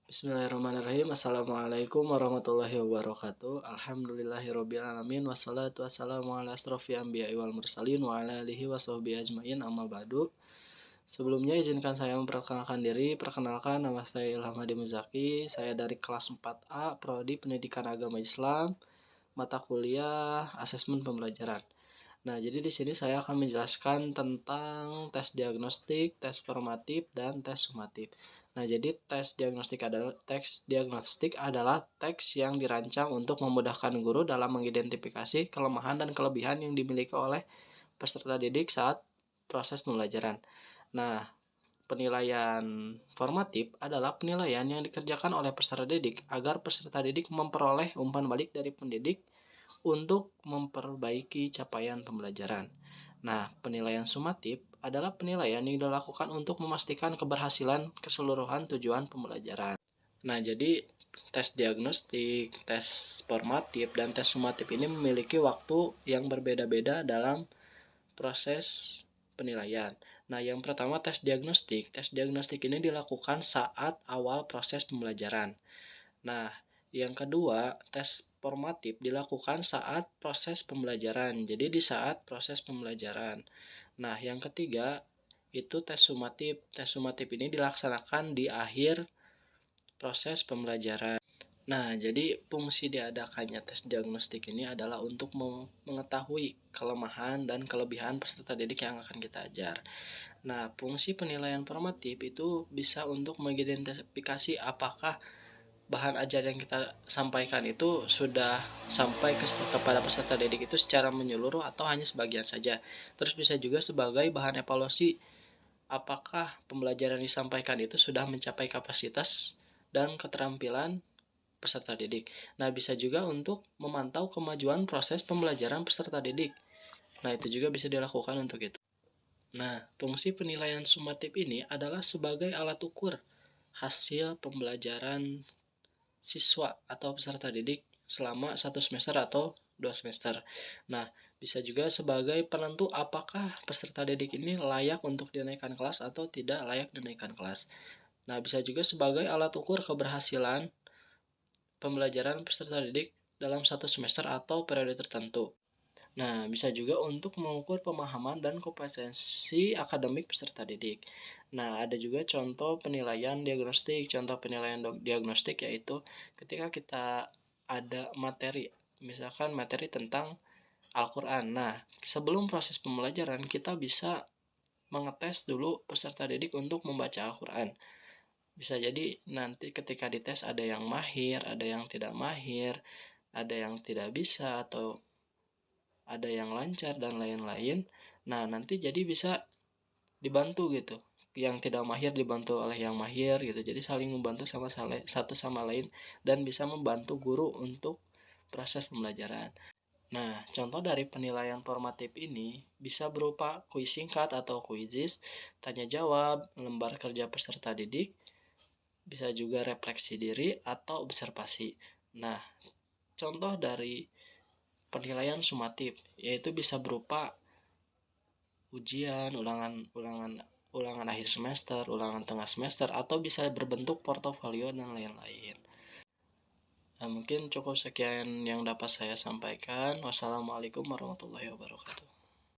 Bismillahirrahmanirrahim. Assalamualaikum warahmatullahi wabarakatuh. Alhamdulillahirabbil alamin wassalatu wassalamu ala asrofil anbiya'i wal mursalin wa ala alihi washabbihi ajmain amma ba'du. Sebelumnya izinkan saya memperkenalkan diri. Perkenalkan, nama saya Ilham Hadi Muzaki. Saya dari kelas 4A Prodi Pendidikan Agama Islam, mata kuliah Asesmen Pembelajaran. Nah, jadi di sini saya akan menjelaskan tentang tes diagnostik, tes formatif, dan tes sumatif. Nah, jadi tes diagnostik adalah teks yang dirancang untuk memudahkan guru dalam mengidentifikasi kelemahan dan kelebihan yang dimiliki oleh peserta didik saat proses pembelajaran. Nah, penilaian formatif adalah penilaian yang dikerjakan oleh peserta didik agar peserta didik memperoleh umpan balik dari pendidik untuk memperbaiki capaian pembelajaran. Nah, penilaian sumatif adalah penilaian yang dilakukan untuk memastikan keberhasilan keseluruhan tujuan pembelajaran. Nah, jadi tes diagnostik, tes formatif, dan tes sumatif ini memiliki waktu yang berbeda-beda dalam proses penilaian. Nah, yang pertama tes diagnostik. Tes diagnostik ini dilakukan saat awal proses pembelajaran. Nah, yang kedua, tes formatif dilakukan saat proses pembelajaran. Jadi di saat proses pembelajaran. Nah, yang ketiga itu tes sumatif. Tes sumatif ini dilaksanakan di akhir proses pembelajaran. Nah, jadi fungsi diadakannya tes diagnostik ini adalah untuk mengetahui kelemahan dan kelebihan peserta didik yang akan kita ajar. Nah, fungsi penilaian formatif itu bisa untuk mengidentifikasi apakah bahan ajar yang kita sampaikan itu sudah sampai kepada peserta didik itu secara menyeluruh atau hanya sebagian saja. Terus bisa juga sebagai bahan evaluasi apakah pembelajaran yang disampaikan itu sudah mencapai kapasitas dan keterampilan peserta didik. Nah, bisa juga untuk memantau kemajuan proses pembelajaran peserta didik. Nah, itu juga bisa dilakukan untuk itu. Nah, fungsi penilaian sumatif ini adalah sebagai alat ukur hasil pembelajaran siswa atau peserta didik selama 1 semester atau 2 semester. Nah, bisa juga sebagai penentu apakah peserta didik ini layak untuk dinaikkan kelas atau tidak layak dinaikkan kelas. Nah, bisa juga sebagai alat ukur keberhasilan pembelajaran peserta didik dalam 1 semester atau periode tertentu. Nah, bisa juga untuk mengukur pemahaman dan kompetensi akademik peserta didik. Nah, ada juga contoh penilaian diagnostik. Contoh penilaian diagnostik yaitu ketika kita ada materi, misalkan materi tentang Al-Quran. Nah, sebelum proses pembelajaran, kita bisa mengetes dulu peserta didik untuk membaca Al-Quran. Bisa jadi nanti ketika dites ada yang mahir, ada yang tidak mahir, ada yang tidak bisa, atau ada yang lancar dan lain-lain. Nah, nanti jadi bisa dibantu gitu. Yang tidak mahir dibantu oleh yang mahir gitu. Jadi saling membantu satu sama lain dan bisa membantu guru untuk proses pembelajaran. Nah, contoh dari penilaian formatif ini bisa berupa kuis singkat atau kuisis, tanya jawab, lembar kerja peserta didik, bisa juga refleksi diri atau observasi. Nah, contoh dari penilaian sumatif yaitu bisa berupa ujian, ulangan akhir semester, ulangan tengah semester, atau bisa berbentuk portofolio dan lain-lain. Nah, mungkin cukup sekian yang dapat saya sampaikan. Wassalamualaikum warahmatullahi wabarakatuh.